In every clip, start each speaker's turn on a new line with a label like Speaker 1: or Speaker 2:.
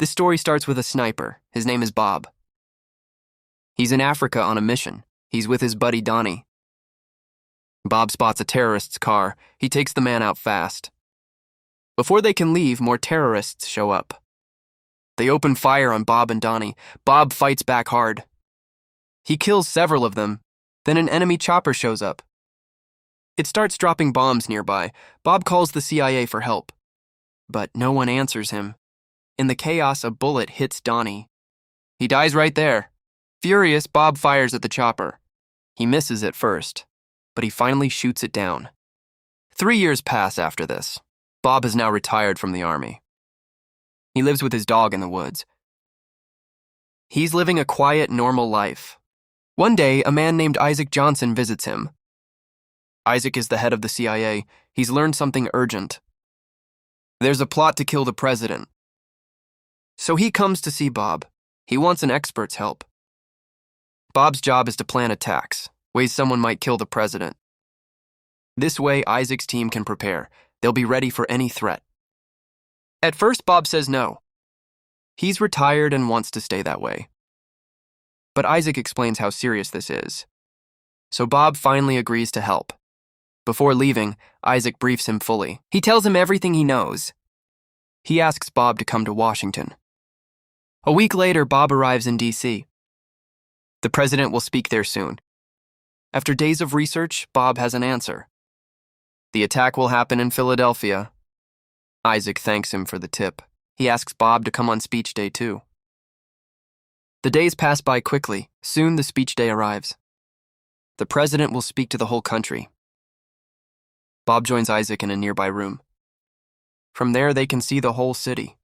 Speaker 1: This story starts with a sniper. His name is Bob. He's in Africa on a mission. He's with his buddy Donnie. Bob spots a terrorist's car. He takes the man out fast. Before they can leave, more terrorists show up. They open fire on Bob and Donnie. Bob fights back hard. He kills several of them. Then an enemy chopper shows up. It starts dropping bombs nearby. Bob calls the CIA for help. But no one answers him. In the chaos, a bullet hits Donnie. He dies right there. Furious, Bob fires at the chopper. He misses at first, but he finally shoots it down. 3 years pass after this. Bob is now retired from the army. He lives with his dog in the woods. He's living a quiet, normal life. One day, a man named Isaac Johnson visits him. Isaac is the head of the CIA. He's learned something urgent. There's a plot to kill the president. So he comes to see Bob. He wants an expert's help. Bob's job is to plan attacks, ways someone might kill the president. This way, Isaac's team can prepare. They'll be ready for any threat. At first, Bob says no. He's retired and wants to stay that way. But Isaac explains how serious this is. So Bob finally agrees to help. Before leaving, Isaac briefs him fully. He tells him everything he knows. He asks Bob to come to Washington. A week later, Bob arrives in D.C. The president will speak there soon. After days of research, Bob has an answer. The attack will happen in Philadelphia. Isaac thanks him for the tip. He asks Bob to come on speech day too. The days pass by quickly. Soon the speech day arrives. The president will speak to the whole country. Bob joins Isaac in a nearby room. From there, they can see the whole city.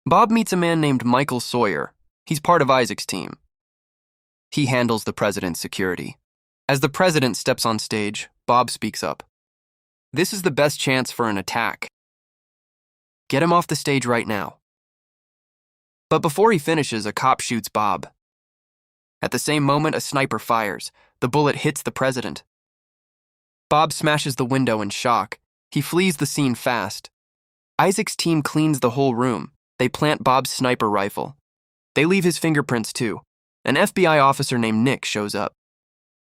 Speaker 1: Bob meets a man named Michael Sawyer. He's part of Isaac's team. He handles the president's security. As the president steps on stage, Bob speaks up. This is the best chance for an attack. Get him off the stage right now. But before he finishes, a cop shoots Bob. At the same moment, a sniper fires. The bullet hits the president. Bob smashes the window in shock. He flees the scene fast. Isaac's team cleans the whole room. They plant Bob's sniper rifle. They leave his fingerprints too. An FBI officer named Nick shows up.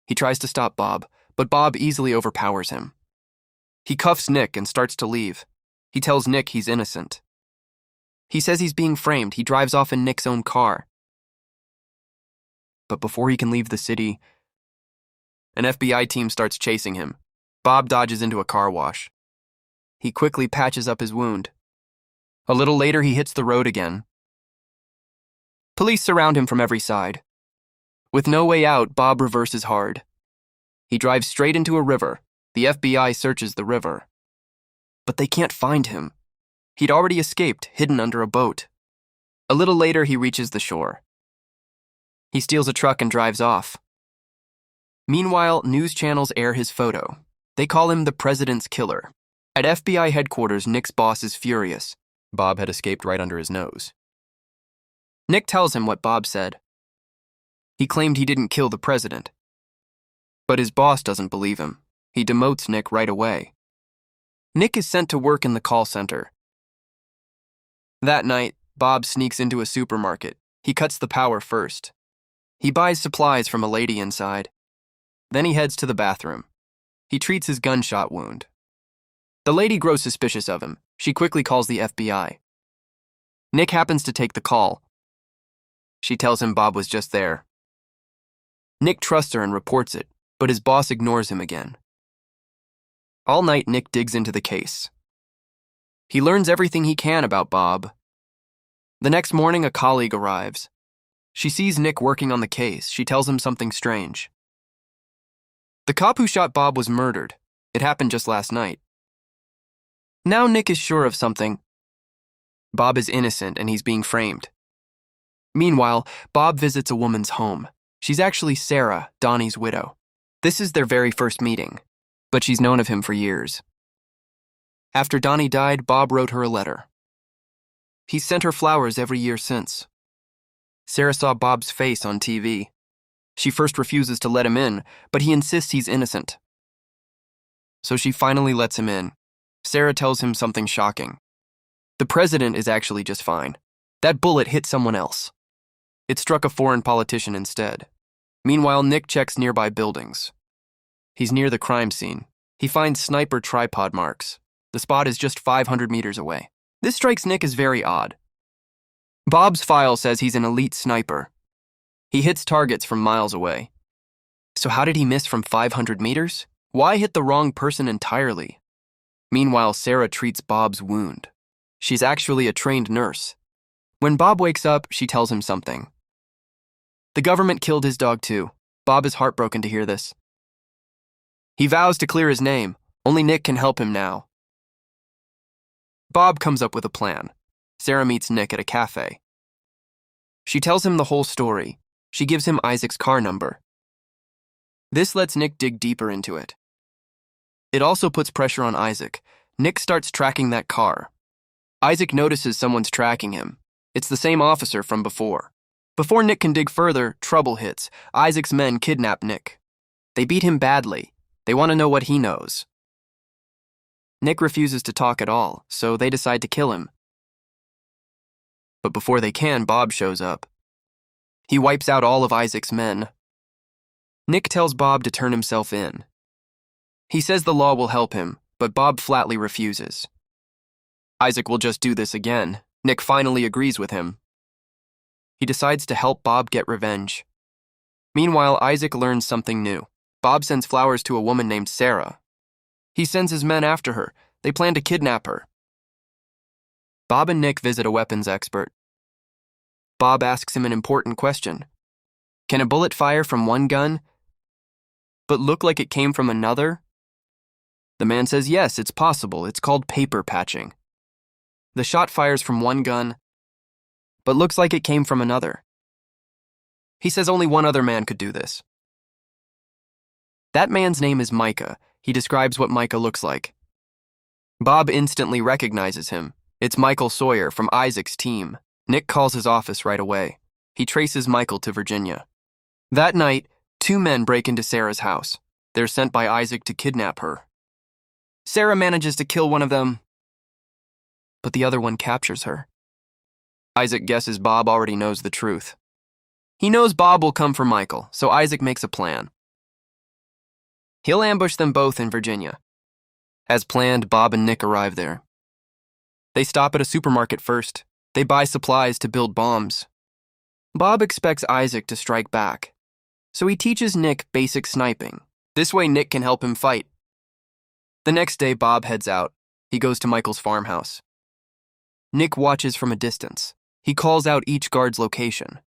Speaker 1: He tries to stop Bob, but Bob easily overpowers him. He cuffs Nick and starts to leave. He tells Nick he's innocent. He says he's being framed. He drives off in Nick's own car. But before he can leave the city, an FBI team starts chasing him. Bob dodges into a car wash. He quickly patches up his wound. A little later, he hits the road again. Police surround him from every side. With no way out, Bob reverses hard. He drives straight into a river. The FBI searches the river. But they can't find him. He'd already escaped, hidden under a boat. A little later, he reaches the shore. He steals a truck and drives off. Meanwhile, news channels air his photo. They call him the president's killer. At FBI headquarters, Nick's boss is furious. Bob had escaped right under his nose. Nick tells him what Bob said. He claimed he didn't kill the president. But his boss doesn't believe him. He demotes Nick right away. Nick is sent to work in the call center. That night, Bob sneaks into a supermarket. He cuts the power first. He buys supplies from a lady inside. Then he heads to the bathroom. He treats his gunshot wound. The lady grows suspicious of him. She quickly calls the FBI. Nick happens to take the call. She tells him Bob was just there. Nick trusts her and reports it, but his boss ignores him again. All night, Nick digs into the case. He learns everything he can about Bob. The next morning, a colleague arrives. She sees Nick working on the case. She tells him something strange. The cop who shot Bob was murdered. It happened just last night. Now Nick is sure of something. Bob is innocent and he's being framed. Meanwhile, Bob visits a woman's home. She's actually Sarah, Donnie's widow. This is their very first meeting, but she's known of him for years. After Donnie died, Bob wrote her a letter. He's sent her flowers every year since. Sarah saw Bob's face on TV. She first refuses to let him in, but he insists he's innocent. So she finally lets him in. Sarah tells him something shocking. The president is actually just fine. That bullet hit someone else. It struck a foreign politician instead. Meanwhile, Nick checks nearby buildings. He's near the crime scene. He finds sniper tripod marks. The spot is just 500 meters away. This strikes Nick as very odd. Bob's file says he's an elite sniper. He hits targets from miles away. So how did he miss from 500 meters? Why hit the wrong person entirely? Meanwhile, Sarah treats Bob's wound. She's actually a trained nurse. When Bob wakes up, she tells him something. The government killed his dog too. Bob is heartbroken to hear this. He vows to clear his name. Only Nick can help him now. Bob comes up with a plan. Sarah meets Nick at a cafe. She tells him the whole story. She gives him Isaac's car number. This lets Nick dig deeper into it. It also puts pressure on Isaac. Nick starts tracking that car. Isaac notices someone's tracking him. It's the same officer from before. Before Nick can dig further, trouble hits. Isaac's men kidnap Nick. They beat him badly. They want to know what he knows. Nick refuses to talk at all, so they decide to kill him. But before they can, Bob shows up. He wipes out all of Isaac's men. Nick tells Bob to turn himself in. He says the law will help him, but Bob flatly refuses. Isaac will just do this again. Nick finally agrees with him. He decides to help Bob get revenge. Meanwhile, Isaac learns something new. Bob sends flowers to a woman named Sarah. He sends his men after her. They plan to kidnap her. Bob and Nick visit a weapons expert. Bob asks him an important question. Can a bullet fire from one gun, but look like it came from another? The man says yes, it's possible. It's called paper patching. The shot fires from one gun, but looks like it came from another. He says only one other man could do this. That man's name is Micah. He describes what Micah looks like. Bob instantly recognizes him. It's Michael Sawyer from Isaac's team. Nick calls his office right away. He traces Michael to Virginia. That night, 2 men break into Sarah's house. They're sent by Isaac to kidnap her. Sarah manages to kill one of them, but the other one captures her. Isaac guesses Bob already knows the truth. He knows Bob will come for Michael, so Isaac makes a plan. He'll ambush them both in Virginia. As planned, Bob and Nick arrive there. They stop at a supermarket first. They buy supplies to build bombs. Bob expects Isaac to strike back, so he teaches Nick basic sniping. This way Nick can help him fight. The next day, Bob heads out. He goes to Michael's farmhouse. Nick watches from a distance. He calls out each guard's location.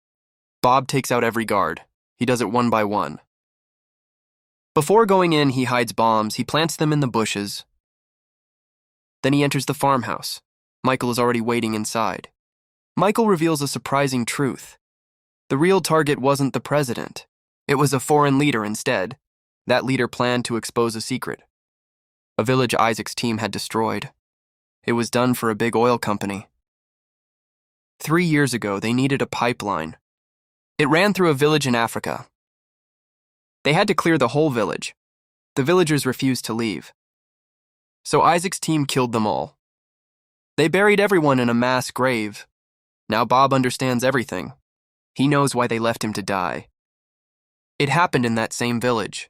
Speaker 1: Bob takes out every guard. He does it one by one. Before going in, he hides bombs. He plants them in the bushes. Then he enters the farmhouse. Michael is already waiting inside. Michael reveals a surprising truth. The real target wasn't the president. It was a foreign leader instead. That leader planned to expose a secret. A village Isaac's team had destroyed. It was done for a big oil company. 3 years ago, they needed a pipeline. It ran through a village in Africa. They had to clear the whole village. The villagers refused to leave. So Isaac's team killed them all. They buried everyone in a mass grave. Now Bob understands everything. He knows why they left him to die. It happened in that same village.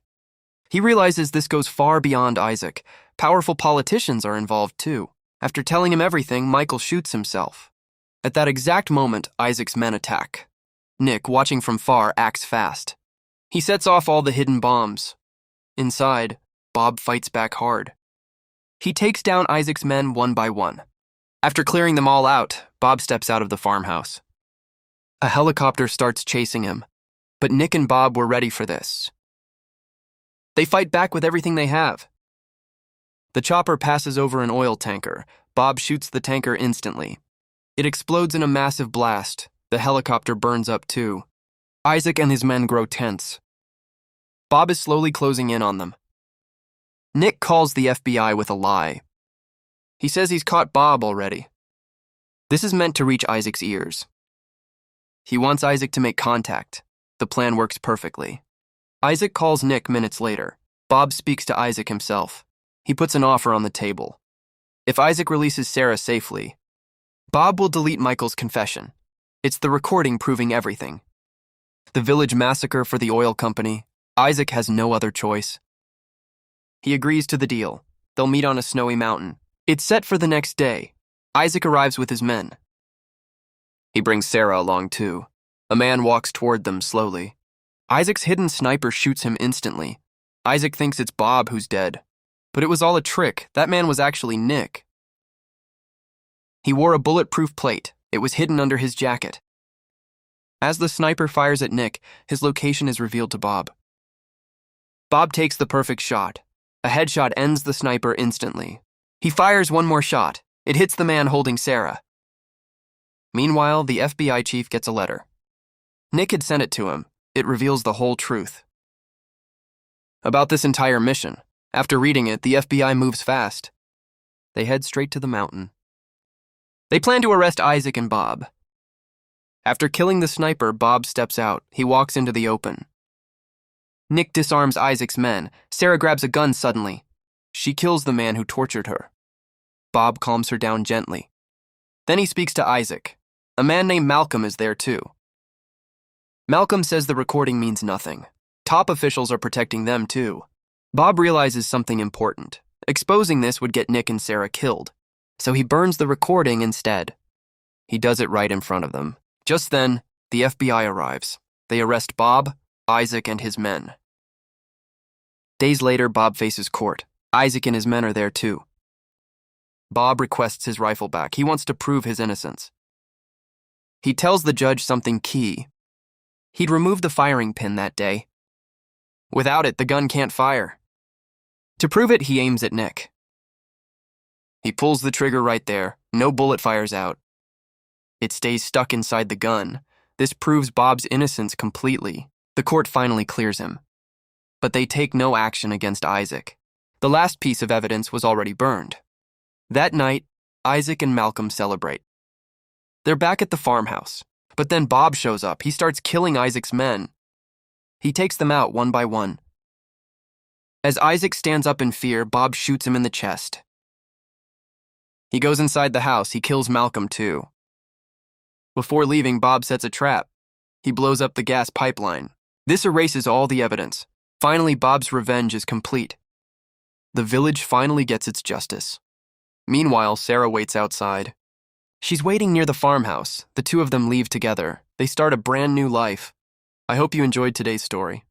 Speaker 1: He realizes this goes far beyond Isaac. Powerful politicians are involved too. After telling him everything, Michael shoots himself. At that exact moment, Isaac's men attack. Nick, watching from far, acts fast. He sets off all the hidden bombs. Inside, Bob fights back hard. He takes down Isaac's men one by one. After clearing them all out, Bob steps out of the farmhouse. A helicopter starts chasing him, but Nick and Bob were ready for this. They fight back with everything they have. The chopper passes over an oil tanker. Bob shoots the tanker instantly. It explodes in a massive blast. The helicopter burns up too. Isaac and his men grow tense. Bob is slowly closing in on them. Nick calls the FBI with a lie. He says he's caught Bob already. This is meant to reach Isaac's ears. He wants Isaac to make contact. The plan works perfectly. Isaac calls Nick minutes later. Bob speaks to Isaac himself. He puts an offer on the table. If Isaac releases Sarah safely, Bob will delete Michael's confession. It's the recording proving everything. The village massacre for the oil company. Isaac has no other choice. He agrees to the deal. They'll meet on a snowy mountain. It's set for the next day. Isaac arrives with his men. He brings Sarah along too. A man walks toward them slowly. Isaac's hidden sniper shoots him instantly. Isaac thinks it's Bob who's dead. But it was all a trick. That man was actually Nick. He wore a bulletproof plate. It was hidden under his jacket. As the sniper fires at Nick, his location is revealed to Bob. Bob takes the perfect shot. A headshot ends the sniper instantly. He fires one more shot. It hits the man holding Sarah. Meanwhile, the FBI chief gets a letter. Nick had sent it to him. It reveals the whole truth about this entire mission. After reading it, the FBI moves fast. They head straight to the mountain. They plan to arrest Isaac and Bob. After killing the sniper, Bob steps out. He walks into the open. Nick disarms Isaac's men. Sarah grabs a gun suddenly. She kills the man who tortured her. Bob calms her down gently. Then he speaks to Isaac. A man named Malcolm is there too. Malcolm says the recording means nothing. Top officials are protecting them too. Bob realizes something important. Exposing this would get Nick and Sarah killed. So he burns the recording instead. He does it right in front of them. Just then, the FBI arrives. They arrest Bob, Isaac, and his men. Days later, Bob faces court. Isaac and his men are there too. Bob requests his rifle back. He wants to prove his innocence. He tells the judge something key. He'd removed the firing pin that day. Without it, the gun can't fire. To prove it, he aims at Nick. He pulls the trigger right there. No bullet fires out. It stays stuck inside the gun. This proves Bob's innocence completely. The court finally clears him. But they take no action against Isaac. The last piece of evidence was already burned. That night, Isaac and Malcolm celebrate. They're back at the farmhouse. But then Bob shows up. He starts killing Isaac's men. He takes them out one by one. As Isaac stands up in fear, Bob shoots him in the chest. He goes inside the house. He kills Malcolm too. Before leaving, Bob sets a trap. He blows up the gas pipeline. This erases all the evidence. Finally, Bob's revenge is complete. The village finally gets its justice. Meanwhile, Sarah waits outside. She's waiting near the farmhouse. The two of them leave together. They start a brand new life. I hope you enjoyed today's story.